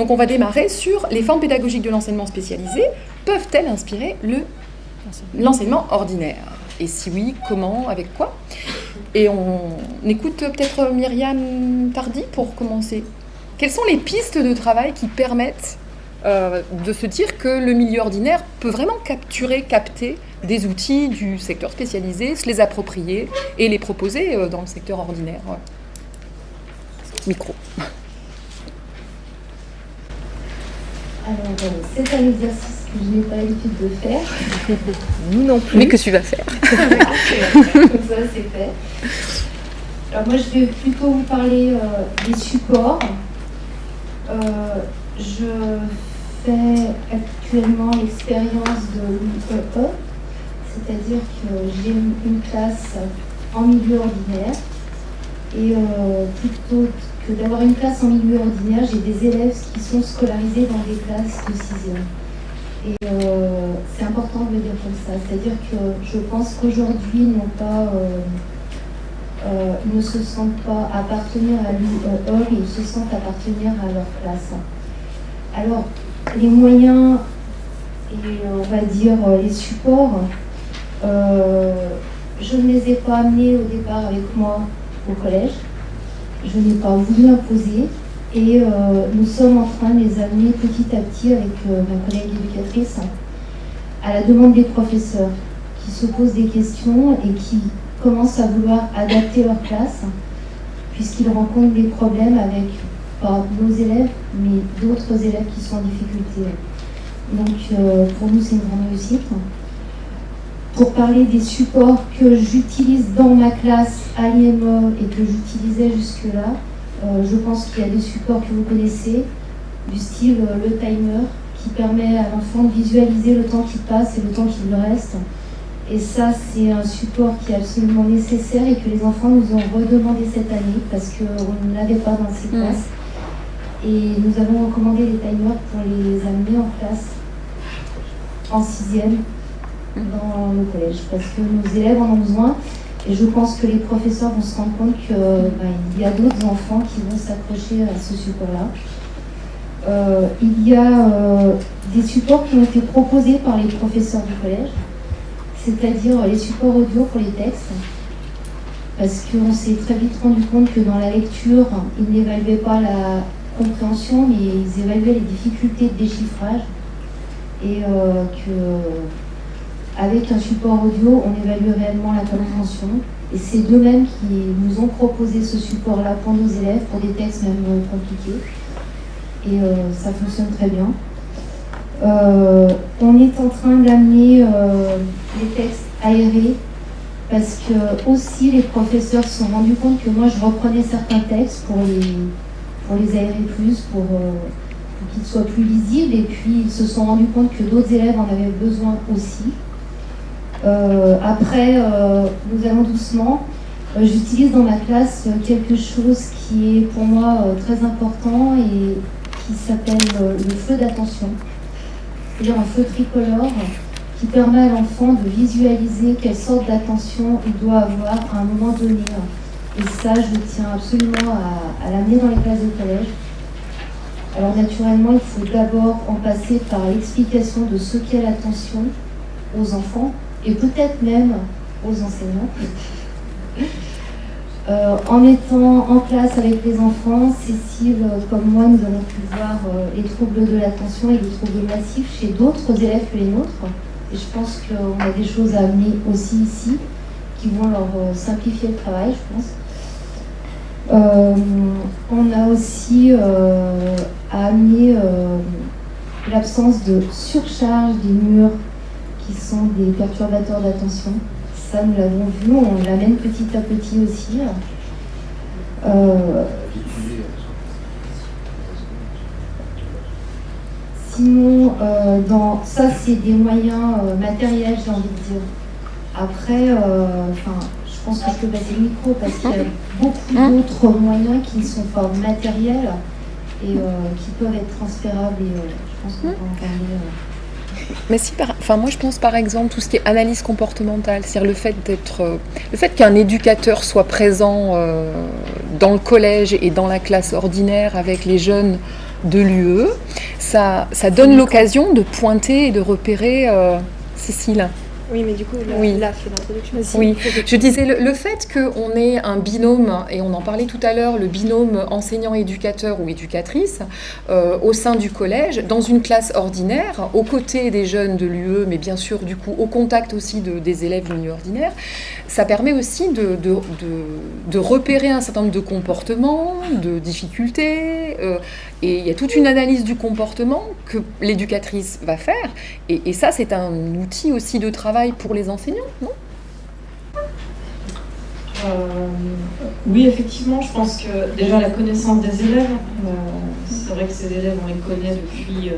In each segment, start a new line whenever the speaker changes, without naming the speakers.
Donc on va démarrer sur les formes pédagogiques de l'enseignement spécialisé. Peuvent-elles inspirer l'enseignement ordinaire? Et si oui, comment, avec quoi? Et on écoute peut-être Myriam Tardy pour commencer. Quelles sont les pistes de travail qui permettent de se dire que le milieu ordinaire peut vraiment capter des outils du secteur spécialisé, se les approprier et les proposer dans le secteur ordinaire? Micro.
Alors, c'est un exercice que je n'ai pas l'habitude de faire.
Nous non plus. Mais que tu vas faire.
Comme ça, c'est fait. Alors, moi, je vais plutôt vous parler des supports. Je fais actuellement l'expérience de l'UEE, c'est-à-dire que j'ai une classe en milieu ordinaire. Et plutôt que d'avoir une classe en milieu ordinaire, j'ai des élèves qui sont scolarisés dans des classes de 6e. Et c'est important de le dire comme ça. C'est-à-dire que je pense qu'aujourd'hui, ils ne se sentent pas appartenir à l'UEE, ils se sentent appartenir à leur classe. Alors, les moyens et on va dire les supports, je ne les ai pas amenés au départ avec moi au collège. Je n'ai pas voulu imposer et nous sommes en train de les amener petit à petit avec ma collègue éducatrice à la demande des professeurs qui se posent des questions et qui commencent à vouloir adapter leur classe puisqu'ils rencontrent des problèmes avec pas nos élèves mais d'autres élèves qui sont en difficulté. Donc pour nous c'est une grande réussite. Pour parler des supports que j'utilise dans ma classe à l'IME et que j'utilisais jusque-là, je pense qu'il y a des supports que vous connaissez, du style le timer, qui permet à l'enfant de visualiser le temps qui passe et le temps qui lui reste. Et ça, c'est un support qui est absolument nécessaire et que les enfants nous ont redemandé cette année parce qu'on ne l'avait pas dans ces classes. Et nous avons recommandé les timers pour les amener en classe en 6e. Dans le collège, parce que nos élèves en ont besoin et je pense que les professeurs vont se rendre compte qu'il y a d'autres enfants qui vont s'accrocher à ce support-là. Il y a des supports qui ont été proposés par les professeurs du collège, c'est-à-dire les supports audio pour les textes, parce qu'on s'est très vite rendu compte que dans la lecture, ils n'évaluaient pas la compréhension, mais ils évaluaient les difficultés de déchiffrage et avec un support audio, on évalue réellement la compréhension. Et c'est d'eux-mêmes qui nous ont proposé ce support-là pour nos élèves, pour des textes même compliqués. Et ça fonctionne très bien. On est en train d'amener les textes aérés, parce que aussi les professeurs se sont rendus compte que moi je reprenais certains textes pour les aérer plus, pour qu'ils soient plus lisibles. Et puis ils se sont rendus compte que d'autres élèves en avaient besoin aussi. Après, nous allons doucement. J'utilise dans ma classe quelque chose qui est pour moi très important et qui s'appelle le feu d'attention. C'est-à-dire un feu tricolore qui permet à l'enfant de visualiser quelle sorte d'attention il doit avoir à un moment donné. Et ça, je tiens absolument à l'amener dans les classes de collège. Alors naturellement, il faut d'abord en passer par l'explication de ce qu'est l'attention aux enfants, et peut-être même aux enseignants. En étant en classe avec les enfants, Cécile, comme moi, nous avons pu voir les troubles de l'attention et les troubles massifs chez d'autres élèves que les nôtres. Et je pense qu'on a des choses à amener aussi ici, qui vont leur simplifier le travail, je pense. On a aussi à amener l'absence de surcharge des murs qui sont des perturbateurs d'attention. Ça, nous l'avons vu, on l'amène petit à petit aussi. Sinon, ça, c'est des moyens matériels, j'ai envie de dire. Après, je pense que je peux passer le micro parce qu'il y a beaucoup d'autres moyens qui ne sont pas matériels et qui peuvent être transférables. Et je pense qu'on peut en parler.
Mais si, moi je pense par exemple tout ce qui est analyse comportementale, c'est-à-dire le fait qu'un éducateur soit présent dans le collège et dans la classe ordinaire avec les jeunes de l'UE. Ça donne l'occasion de pointer et de repérer Cécile.
Oui, mais du coup, là fait l'introduction.
Oui, je disais le fait qu'on ait un binôme, et on en parlait tout à l'heure, le binôme enseignant-éducateur ou éducatrice au sein du collège, dans une classe ordinaire, aux côtés des jeunes de l'UE, mais bien sûr, du coup, au contact aussi des élèves du milieu ordinaire, ça permet aussi de repérer un certain nombre de comportements, de difficultés, et il y a toute une analyse du comportement que l'éducatrice va faire, et ça, c'est un outil aussi de travail pour les enseignants, non ?
Oui, effectivement, je pense que déjà la connaissance des élèves, c'est vrai que ces élèves, on les connaît depuis,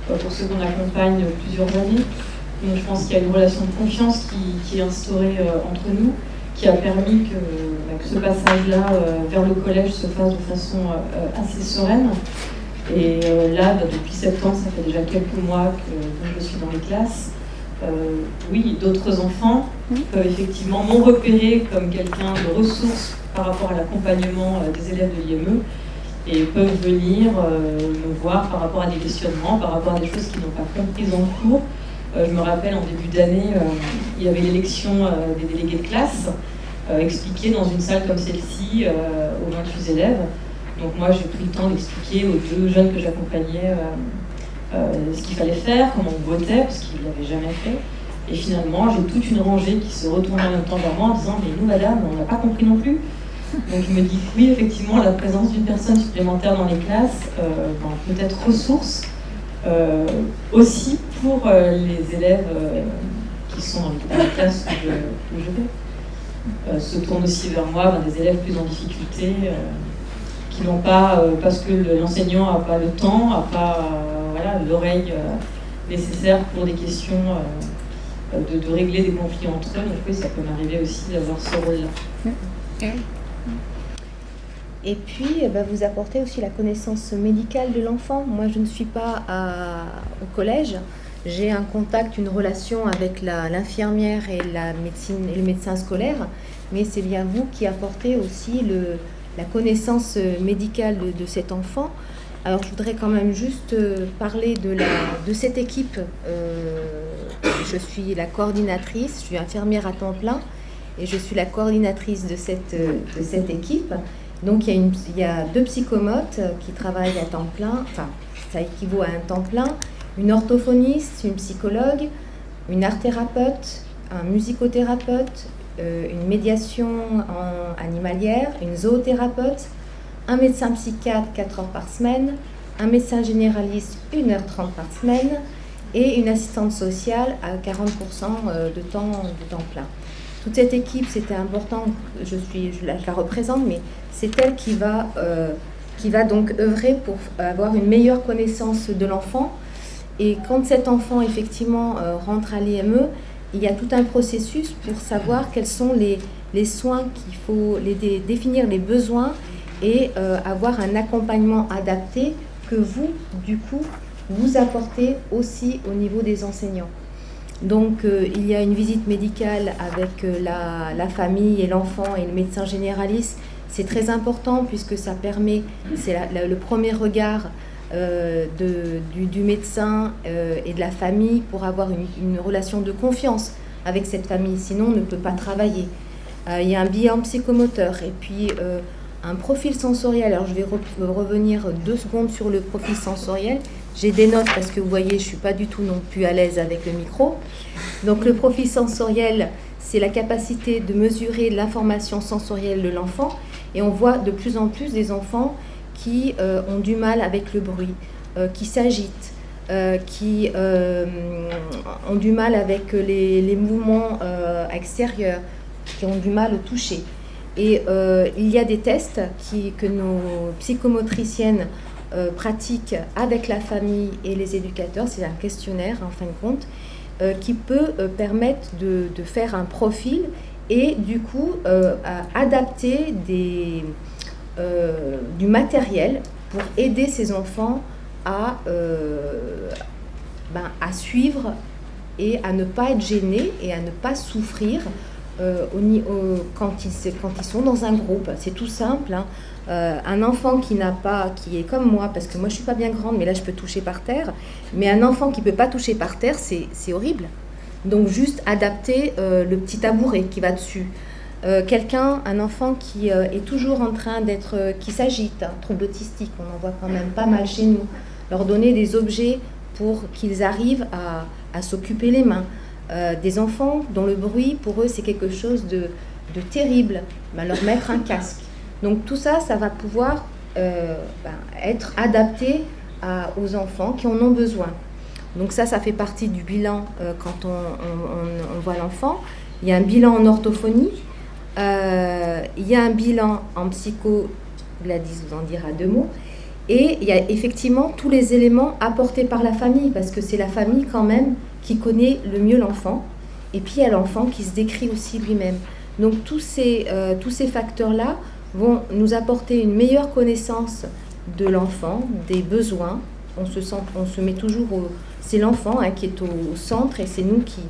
pour ceux qu'on accompagne, plusieurs années. Donc je pense qu'il y a une relation de confiance qui est instaurée entre nous, qui a permis que ce passage-là vers le collège se fasse de façon assez sereine. Et là, depuis septembre, ça fait déjà quelques mois que je suis dans les classes. Oui, d'autres enfants peuvent effectivement m'ont repéré comme quelqu'un de ressource par rapport à l'accompagnement des élèves de l'IME et peuvent venir me voir par rapport à des questionnements, par rapport à des choses qu'ils n'ont pas comprises en cours. Je me rappelle en début d'année, il y avait l'élection des délégués de classe expliquée dans une salle comme celle-ci aux 28 élèves. Donc moi j'ai pris le temps d'expliquer aux 2 jeunes que j'accompagnais ce qu'il fallait faire, comment on votait, parce qu'ils ne l'avaient jamais fait. Et finalement, j'ai toute une rangée qui se retournait en même temps vers moi en disant « Mais nous, madame, on n'a pas compris non plus ». Donc je me dis « Oui, effectivement, la présence d'une personne supplémentaire dans les classes peut être ressource aussi pour les élèves qui sont dans les classes où je vais. Se tournent aussi vers moi des élèves plus en difficulté, qui n'ont pas, parce que l'enseignant n'a pas le temps, n'a pas l'oreille nécessaire pour des questions de régler des conflits entre eux. Donc oui, ça peut m'arriver aussi d'avoir ce rôle-là.
Et puis, vous apportez aussi la connaissance médicale de l'enfant. Moi, je ne suis pas au collège. J'ai un contact, une relation avec l'infirmière et la médecine et le médecin scolaire, mais c'est bien vous qui apportez aussi la connaissance médicale de cet enfant. Alors, je voudrais quand même juste parler de cette équipe. Je suis la coordinatrice, je suis infirmière à temps plein et je suis la coordinatrice de cette équipe. Donc, il y a 2 psychomotes qui travaillent à temps plein, enfin, ça équivaut à un temps plein, une orthophoniste, une psychologue, une art-thérapeute, un musicothérapeute, une médiation animalière, une zoothérapeute, un médecin psychiatre 4 heures par semaine, un médecin généraliste 1h30 par semaine et une assistante sociale à 40% de temps plein. Toute cette équipe, c'était important, je la représente, mais c'est elle qui va donc œuvrer pour avoir une meilleure connaissance de l'enfant. Et quand cet enfant, effectivement, rentre à l'IME, il y a tout un processus pour savoir quels sont les soins qu'il faut, définir les besoins et avoir un accompagnement adapté que vous, du coup, vous apportez aussi au niveau des enseignants. Donc, il y a une visite médicale avec la famille et l'enfant et le médecin généraliste. C'est très important puisque ça permet, c'est le premier regard du médecin et de la famille pour avoir une relation de confiance avec cette famille. Sinon, on ne peut pas travailler. Il y a un bilan psychomoteur et puis un profil sensoriel. Alors, je vais revenir 2 secondes sur le profil sensoriel. J'ai des notes parce que vous voyez, je ne suis pas du tout non plus à l'aise avec le micro. Donc, le profil sensoriel, c'est la capacité de mesurer l'information sensorielle de l'enfant. Et on voit de plus en plus des enfants qui ont du mal avec le bruit, qui s'agitent, qui ont du mal avec les mouvements extérieurs, qui ont du mal au toucher. Et il y a des tests que nos psychomotriciennes pratiquent avec la famille et les éducateurs. C'est un questionnaire, en fin de compte, qui peut permettre de faire un profil et du coup adapter du matériel pour aider ces enfants à suivre et à ne pas être gênés et à ne pas souffrir quand ils sont dans un groupe. C'est tout simple, hein. Un enfant qui est comme moi, parce que moi je suis pas bien grande, mais là je peux toucher par terre, mais un enfant qui peut pas toucher par terre, c'est horrible. Donc juste adapter le petit tabouret qui va dessus. Un enfant qui est toujours en train qui s'agite, hein, trouble autistique, on en voit quand même pas mal chez nous. Leur donner des objets pour qu'ils arrivent à s'occuper les mains. Des enfants dont le bruit, pour eux, c'est quelque chose de terrible, leur mettre un casque. Donc tout ça, ça va pouvoir être adapté aux enfants qui en ont besoin. Donc ça fait partie du bilan quand on voit l'enfant. Il y a un bilan en orthophonie, il y a un bilan en psycho, Gladys vous en dira 2 mots, et il y a effectivement tous les éléments apportés par la famille, parce que c'est la famille quand même qui connaît le mieux l'enfant, et puis il y a l'enfant qui se décrit aussi lui-même. Donc tous ces facteurs-là vont nous apporter une meilleure connaissance de l'enfant, des besoins. On se met toujours c'est l'enfant qui est au centre, et c'est nous qui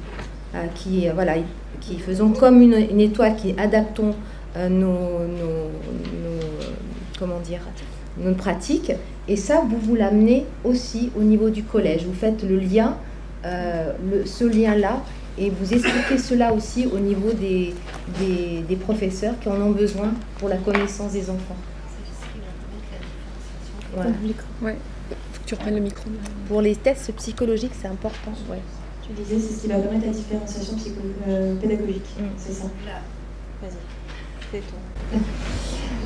faisons comme une étoile, qui adaptons nos pratiques. Et ça, vous l'amenez aussi au niveau du collège. Vous faites le lien, ce lien-là, et vous expliquez cela aussi au niveau des professeurs qui en ont besoin pour la connaissance des enfants. Voilà.
Ouais. Faut que tu reprennes le micro.
Pour les tests psychologiques, c'est important. Ouais.
Tu disais, c'est ce qui va permettre la différenciation pédagogique. C'est ça.
Vas-y. C'est toi.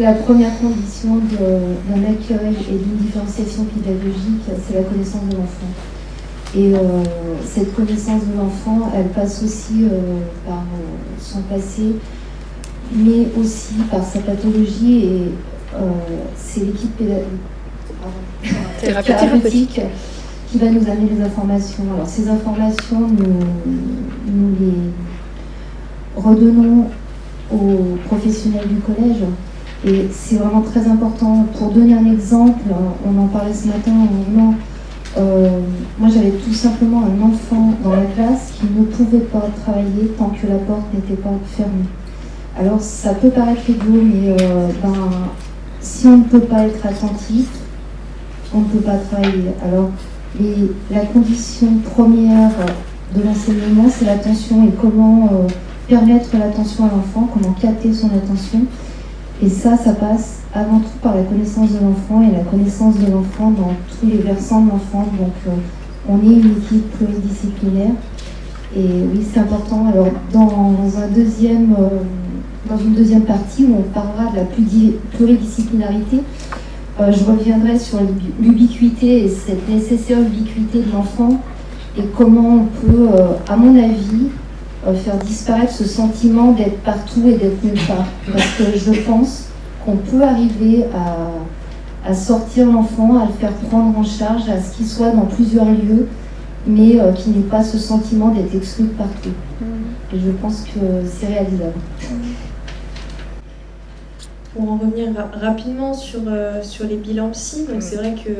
La première condition d'un accueil et d'une différenciation pédagogique, c'est la connaissance de l'enfant. Et cette connaissance de l'enfant, elle passe aussi par son passé, mais aussi par sa pathologie. Et c'est l'équipe thérapeutique qui va nous amener les informations. Alors ces informations, nous les redonnons aux professionnels du collège. Et c'est vraiment très important. Pour donner un exemple, on en parlait ce matin, moi j'avais tout simplement un enfant dans la classe qui ne pouvait pas travailler tant que la porte n'était pas fermée. Alors ça peut paraître idiot, mais si on ne peut pas être attentif, on ne peut pas travailler. Alors la condition première de l'enseignement, c'est l'attention, et comment permettre l'attention à l'enfant, comment capter son attention. Et ça passe avant tout par la connaissance de l'enfant, et la connaissance de l'enfant dans tous les versants de l'enfant. Donc on est une équipe pluridisciplinaire, et oui, c'est important. Alors dans une deuxième partie où on parlera de la pluridisciplinarité, je reviendrai sur l'ubiquité et cette nécessaire ubiquité de l'enfant, et comment on peut, à mon avis, faire disparaître ce sentiment d'être partout et d'être nulle part. Parce que je pense qu'on peut arriver à sortir l'enfant, à le faire prendre en charge, à ce qu'il soit dans plusieurs lieux, mais qu'il n'ait pas ce sentiment d'être exclu de partout. Et je pense que c'est réalisable.
Pour en revenir rapidement sur les bilans psy, donc c'est vrai que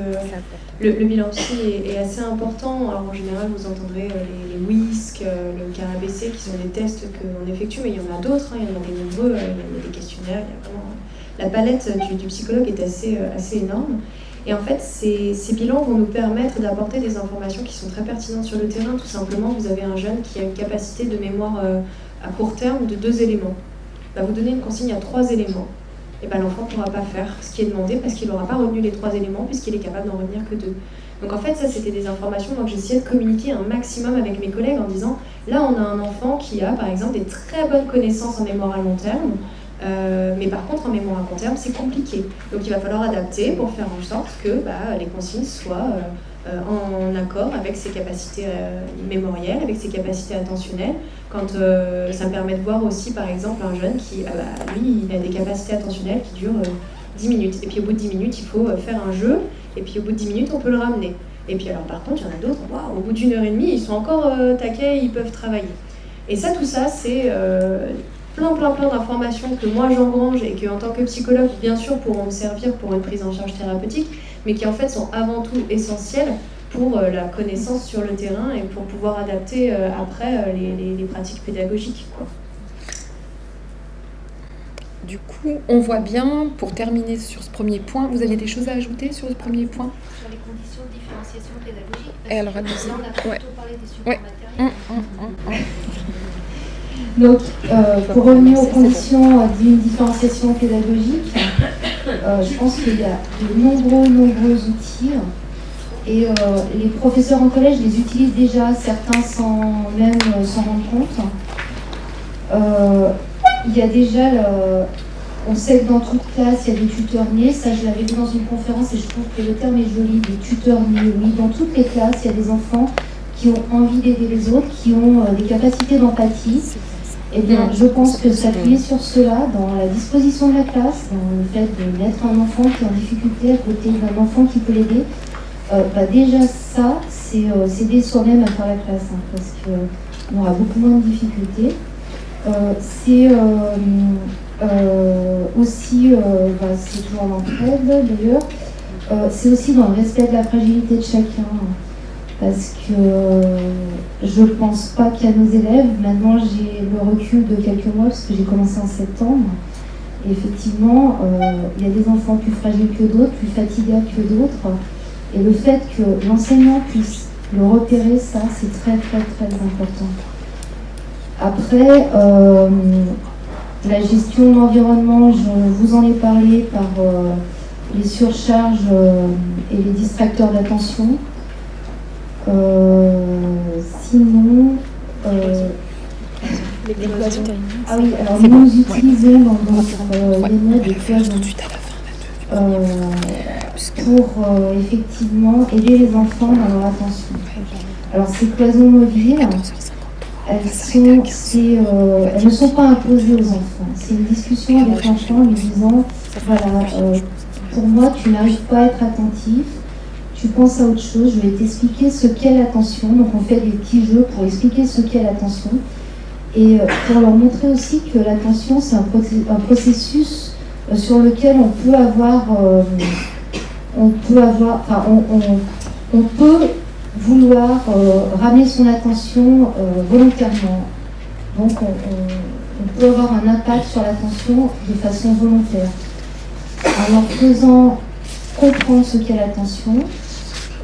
le bilan psy est assez important. Alors en général, vous entendrez les WISC, le CARABC, qui sont des tests qu'on effectue, mais il y en a d'autres, il y en a des nombreux, il y a des questionnaires, il y a vraiment... La palette du psychologue est assez énorme. Et en fait, ces bilans vont nous permettre d'apporter des informations qui sont très pertinentes sur le terrain. Tout simplement, vous avez un jeune qui a une capacité de mémoire à court terme de 2 éléments. Vous donnez une consigne à 3 éléments. Et l'enfant ne pourra pas faire ce qui est demandé parce qu'il n'aura pas retenu les 3 éléments, puisqu'il est capable d'en retenir que 2. Donc en fait, ça, c'était des informations que j'essayais de communiquer un maximum avec mes collègues en disant, là, on a un enfant qui a, par exemple, des très bonnes connaissances en mémoire à long terme, mais par contre, en mémoire à court terme, c'est compliqué. Donc il va falloir adapter pour faire en sorte que les consignes soient en accord avec ses capacités mémorielles, avec ses capacités attentionnelles. Quand ça me permet de voir aussi, par exemple, un jeune qui, lui, il a des capacités attentionnelles qui durent 10 minutes. Et puis au bout de 10 minutes, il faut faire un jeu, et puis au bout de 10 minutes, on peut le ramener. Et puis alors par contre, il y en a d'autres, au bout d'1 heure et demie, ils sont encore taquets, ils peuvent travailler. Et ça, tout ça, c'est plein d'informations que moi j'engrange et que en tant que psychologue, bien sûr, pourront me servir pour une prise en charge thérapeutique, mais qui en fait sont avant tout essentielles pour la connaissance sur le terrain et pour pouvoir adapter après les pratiques pédagogiques, quoi.
Du coup, on voit bien, pour terminer sur ce premier point, vous aviez des choses à ajouter sur ce premier point?
Sur les conditions de différenciation pédagogique.
Et alors, allez-y.
Là, on a plutôt
Ouais.
parlé des supports
Ouais.
matériels. Donc, pour revenir aux conditions d'une différenciation pédagogique, je pense qu'il y a de nombreux outils et les professeurs en collège les utilisent déjà, certains sans même s'en rendre compte. Il y a déjà, on sait que dans toute classe, il y a des tuteurs nés. Ça, je l'avais vu dans une conférence et je trouve que le terme est joli, des tuteurs nés. Oui, dans toutes les classes, il y a des enfants qui ont envie d'aider les autres, qui ont des capacités d'empathie. Eh bien, je pense que s'appuyer sur cela, dans la disposition de la classe, dans le fait de mettre un enfant qui est en difficulté à côté d'un enfant qui peut l'aider, déjà ça, c'est aider soi-même à faire la classe, hein, parce qu'on aura beaucoup moins de difficultés. C'est aussi, c'est toujours l'entraide d'ailleurs, c'est aussi dans le respect de la fragilité de chacun. Parce que je ne pense pas qu'à nos élèves, maintenant j'ai le recul de quelques mois parce que j'ai commencé en septembre, et effectivement il y a des enfants plus fragiles que d'autres, plus fatigués que d'autres, et le fait que l'enseignant puisse le repérer, ça c'est très important. Après, la gestion de l'environnement, je vous en ai parlé par les surcharges et les distracteurs d'attention. Sinon,
Les cloisons.
ah oui, alors
C'est
nous
bon.
utilisons dans notre les mots des cloisons
tout de suite à la fin.
pour effectivement aider les enfants dans leur attention. Alors ces cloisons mobiles,
14h50.
elles ne sont pas imposées aux enfants. C'est une discussion avec l'enfant en lui disant, voilà, pour moi tu n'arrives pas à être attentif, tu penses à autre chose, je vais t'expliquer ce qu'est l'attention. Donc on fait des petits jeux pour expliquer ce qu'est l'attention et pour leur montrer aussi que l'attention c'est un processus sur lequel on peut vouloir ramener son attention volontairement. Donc on peut avoir un impact sur l'attention de façon volontaire. En leur faisant comprendre ce qu'est l'attention,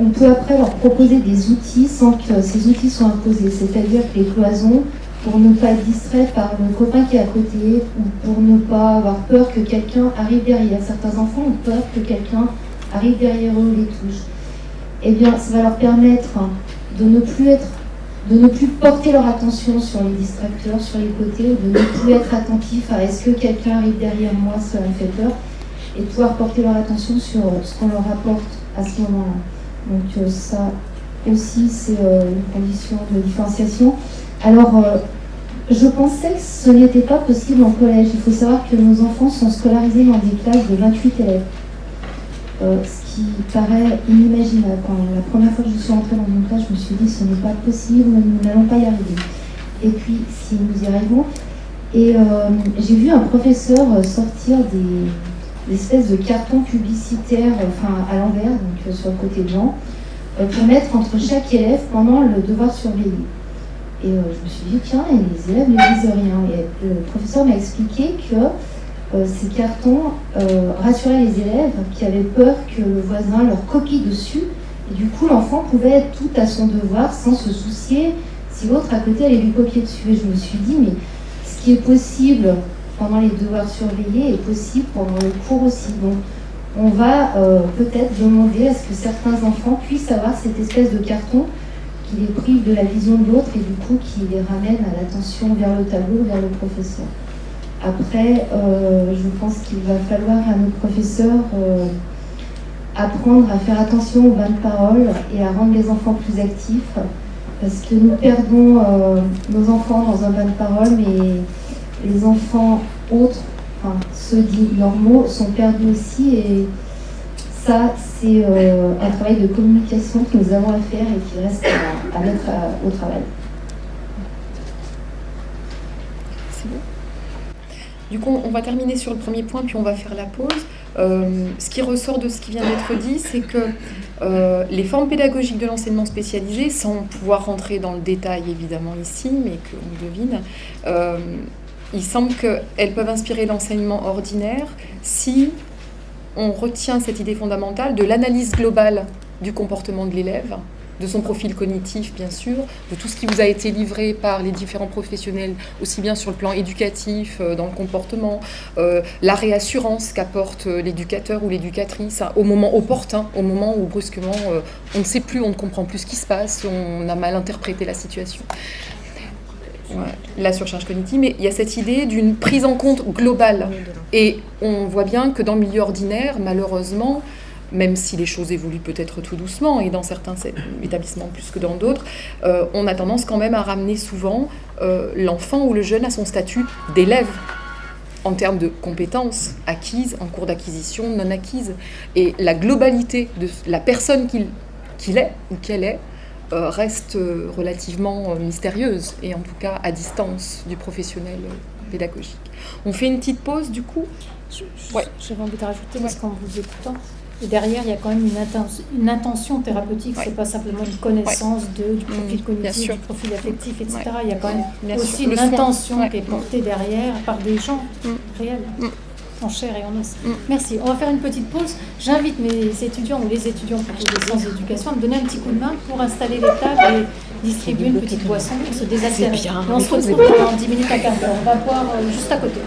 on peut après leur proposer des outils sans que ces outils soient imposés, c'est-à-dire que les cloisons, pour ne pas être distrait par le copain qui est à côté, ou pour ne pas avoir peur que quelqu'un arrive derrière. Certains enfants ont peur que quelqu'un arrive derrière eux les touche. Eh bien, ça va leur permettre de ne plus porter leur attention sur les distracteurs, sur les côtés, de ne plus être attentif à est-ce que quelqu'un arrive derrière moi, cela me fait peur, et de pouvoir porter leur attention sur ce qu'on leur apporte à ce moment-là. Donc ça aussi, c'est une condition de différenciation. Alors, je pensais que ce n'était pas possible en collège. Il faut savoir que nos enfants sont scolarisés dans des classes de 28 élèves. Ce qui paraît inimaginable. Quand la première fois que je suis entrée dans une classe, je me suis dit ce n'est pas possible, nous n'allons pas y arriver. Et puis, si nous y arrivons, et j'ai vu un professeur sortir des espèces de cartons publicitaires, à l'envers, donc sur le côté blanc, pour mettre entre chaque élève pendant le devoir surveillé. Et je me suis dit, tiens, et les élèves ne disent rien. Et le professeur m'a expliqué que ces cartons rassuraient les élèves qui avaient peur que le voisin leur copie dessus. Et du coup, l'enfant pouvait être tout à son devoir sans se soucier si l'autre à côté allait lui copier dessus. Et je me suis dit, mais ce qui est possible pendant les devoirs surveillés est possible pendant le cours aussi. Donc, on va peut-être demander à ce que certains enfants puissent avoir cette espèce de carton qui les prive de la vision de l'autre et du coup qui les ramène à l'attention vers le tableau, vers le professeur. Après, je pense qu'il va falloir à nos professeurs apprendre à faire attention aux bains de parole et à rendre les enfants plus actifs, parce que nous perdons nos enfants dans un bain de parole, mais les enfants autres, ceux dits normaux, sont perdus aussi, et ça, c'est un travail de communication que nous avons à faire et qui reste à mettre au travail.
C'est bon. Du coup, on va terminer sur le premier point, puis on va faire la pause. Ce qui ressort de ce qui vient d'être dit, c'est que les formes pédagogiques de l'enseignement spécialisé, sans pouvoir rentrer dans le détail évidemment ici, mais qu'on devine, il semble qu'elles peuvent inspirer l'enseignement ordinaire si on retient cette idée fondamentale de l'analyse globale du comportement de l'élève, de son profil cognitif bien sûr, de tout ce qui vous a été livré par les différents professionnels, aussi bien sur le plan éducatif, dans le comportement, la réassurance qu'apporte l'éducateur ou l'éducatrice au moment opportun, au moment où brusquement on ne sait plus, on ne comprend plus ce qui se passe, on a mal interprété la situation. Ouais, la surcharge cognitive, mais il y a cette idée d'une prise en compte globale. Et on voit bien que dans le milieu ordinaire, malheureusement, même si les choses évoluent peut-être tout doucement, et dans certains établissements plus que dans d'autres, on a tendance quand même à ramener souvent l'enfant ou le jeune à son statut d'élève, en termes de compétences acquises, en cours d'acquisition, non acquises. Et la globalité de la personne qu'il est ou qu'elle est, reste relativement mystérieuse, et en tout cas à distance du professionnel pédagogique. On fait une petite pause du coup.
J'avais envie de rajouter, parce qu'en vous écoutant, et derrière, il y a quand même une intention thérapeutique, c'est pas simplement une connaissance du profil cognitif, du profil affectif, etc. Il y a quand même aussi une intention qui est portée derrière par des gens réels. En chair et en os. Merci. On va faire une petite pause. J'invite mes étudiants ou les étudiants plutôt des sciences d'éducation à me donner un petit coup de main pour installer les tables et distribuer une petite boisson pour se désaltérer. On se retrouve dans 10 minutes, un quart d'heure. On va boire juste à côté.